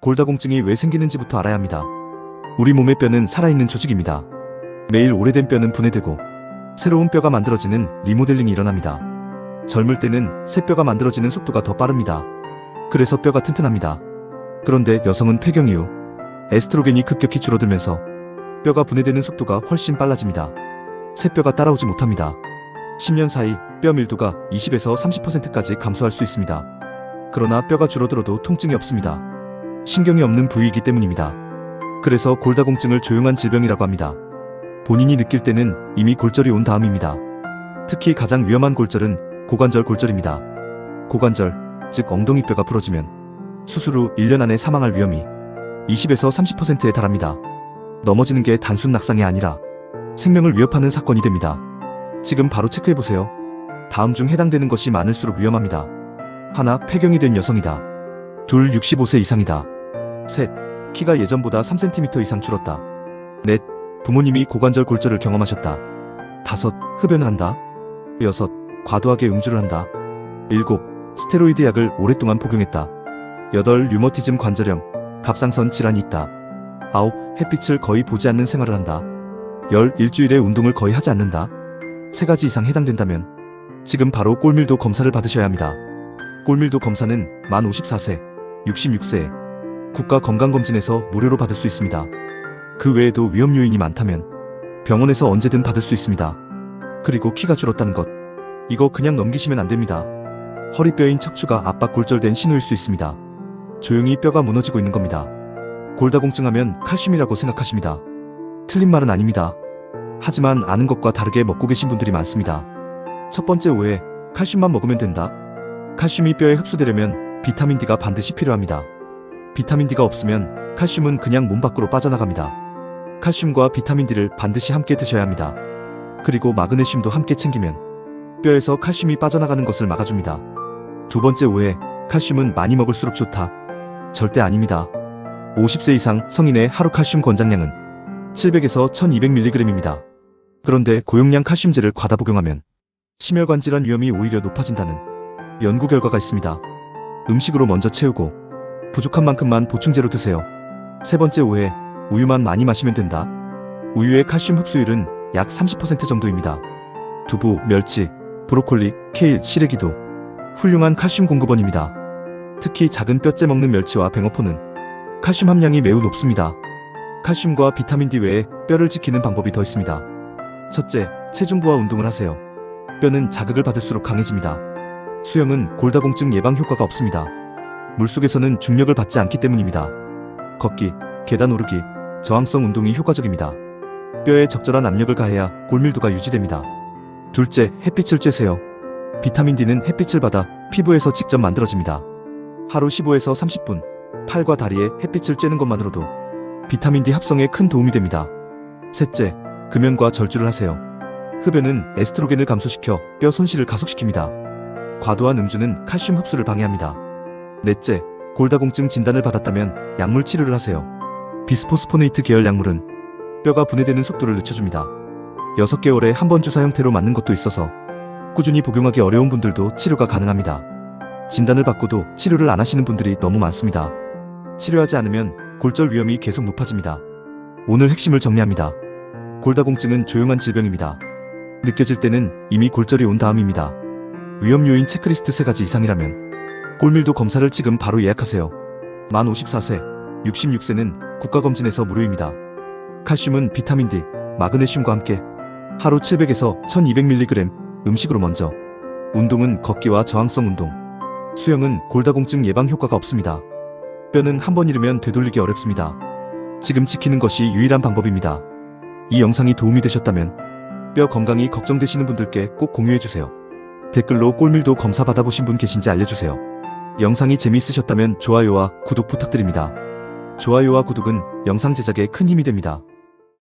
골다공증이 왜 생기는지부터 알아야 합니다. 우리 몸의 뼈는 살아있는 조직입니다. 매일 오래된 뼈는 분해되고 새로운 뼈가 만들어지는 리모델링이 일어납니다. 젊을 때는 새 뼈가 만들어지는 속도가 더 빠릅니다. 그래서 뼈가 튼튼합니다. 그런데 여성은 폐경 이후 에스트로겐이 급격히 줄어들면서 뼈가 분해되는 속도가 훨씬 빨라집니다. 새 뼈가 따라오지 못합니다. 10년 사이 뼈 밀도가 20에서 30%까지 감소할 수 있습니다. 그러나 뼈가 줄어들어도 통증이 없습니다. 신경이 없는 부위이기 때문입니다. 그래서 골다공증을 조용한 질병이라고 합니다. 본인이 느낄 때는 이미 골절이 온 다음입니다. 특히 가장 위험한 골절은 고관절 골절입니다. 고관절, 즉 엉덩이뼈가 부러지면 수술 후 1년 안에 사망할 위험이 20에서 30%에 달합니다. 넘어지는 게 단순 낙상이 아니라 생명을 위협하는 사건이 됩니다. 지금 바로 체크해보세요. 다음 중 해당되는 것이 많을수록 위험합니다. 하나, 폐경이 된 여성이다. 둘, 65세 이상이다. 셋, 키가 예전보다 3cm 이상 줄었다. 넷, 부모님이 고관절 골절을 경험하셨다. 다섯, 흡연을 한다. 여섯, 과도하게 음주를 한다. 일곱, 스테로이드 약을 오랫동안 복용했다. 여덟, 류머티즘 관절염, 갑상선 질환이 있다. 아홉, 햇빛을 거의 보지 않는 생활을 한다. 열, 일주일에 운동을 거의 하지 않는다. 세 가지 이상 해당된다면 지금 바로 꼴밀도 검사를 받으셔야 합니다. 꼴밀도 검사는 만 54세, 66세에 국가건강검진에서 무료로 받을 수 있습니다. 그 외에도 위험 요인이 많다면 병원에서 언제든 받을 수 있습니다. 그리고 키가 줄었다는 것, 이거 그냥 넘기시면 안 됩니다. 허리뼈인 척추가 압박 골절된 신호일 수 있습니다. 조용히 뼈가 무너지고 있는 겁니다. 골다공증하면 칼슘이라고 생각하십니다. 틀린 말은 아닙니다. 하지만 아는 것과 다르게 먹고 계신 분들이 많습니다. 첫 번째 오해, 칼슘만 먹으면 된다. 칼슘이 뼈에 흡수되려면 비타민 D가 반드시 필요합니다. 비타민 D가 없으면 칼슘은 그냥 몸 밖으로 빠져나갑니다. 칼슘과 비타민 D를 반드시 함께 드셔야 합니다. 그리고 마그네슘도 함께 챙기면 뼈에서 칼슘이 빠져나가는 것을 막아줍니다. 두 번째 오해, 칼슘은 많이 먹을수록 좋다. 절대 아닙니다. 50세 이상 성인의 하루 칼슘 권장량은 700에서 1200mg입니다. 그런데 고용량 칼슘제를 과다 복용하면 심혈관 질환 위험이 오히려 높아진다는 연구 결과가 있습니다. 음식으로 먼저 채우고 부족한 만큼만 보충제로 드세요. 세 번째 오해, 우유만 많이 마시면 된다. 우유의 칼슘 흡수율은 약 30% 정도입니다. 두부, 멸치, 브로콜리, 케일, 시래기도 훌륭한 칼슘 공급원입니다. 특히 작은 뼈째 먹는 멸치와 뱅어포는 칼슘 함량이 매우 높습니다. 칼슘과 비타민 D 외에 뼈를 지키는 방법이 더 있습니다. 첫째, 체중부하 운동을 하세요. 뼈는 자극을 받을수록 강해집니다. 수영은 골다공증 예방 효과가 없습니다. 물속에서는 중력을 받지 않기 때문입니다. 걷기, 계단 오르기, 저항성 운동이 효과적입니다. 뼈에 적절한 압력을 가해야 골밀도가 유지됩니다. 둘째, 햇빛을 쬐세요. 비타민 D는 햇빛을 받아 피부에서 직접 만들어집니다. 하루 15에서 30분, 팔과 다리에 햇빛을 쬐는 것만으로도 비타민 D 합성에 큰 도움이 됩니다. 셋째, 금연과 절주를 하세요. 흡연은 에스트로겐을 감소시켜 뼈 손실을 가속시킵니다. 과도한 음주는 칼슘 흡수를 방해합니다. 넷째, 골다공증 진단을 받았다면 약물 치료를 하세요. 비스포스포네이트 계열 약물은 뼈가 분해되는 속도를 늦춰줍니다. 6개월에 한 번 주사 형태로 맞는 것도 있어서 꾸준히 복용하기 어려운 분들도 치료가 가능합니다. 진단을 받고도 치료를 안 하시는 분들이 너무 많습니다. 치료하지 않으면 골절 위험이 계속 높아집니다. 오늘 핵심을 정리합니다. 골다공증은 조용한 질병입니다. 느껴질 때는 이미 골절이 온 다음입니다. 위험 요인 체크리스트 3가지 이상이라면 꼴밀도 검사를 지금 바로 예약하세요. 만 54세, 66세는 국가검진에서 무료입니다. 칼슘은 비타민 D, 마그네슘과 함께 하루 700에서 1200mg 음식으로 먼저, 운동은 걷기와 저항성 운동, 수영은 골다공증 예방 효과가 없습니다. 뼈는 한 번 잃으면 되돌리기 어렵습니다. 지금 지키는 것이 유일한 방법입니다. 이 영상이 도움이 되셨다면 뼈 건강이 걱정되시는 분들께 꼭 공유해주세요. 댓글로 꼴밀도 검사 받아보신 분 계신지 알려주세요. 영상이 재미있으셨다면 좋아요와 구독 부탁드립니다. 좋아요와 구독은 영상 제작에 큰 힘이 됩니다.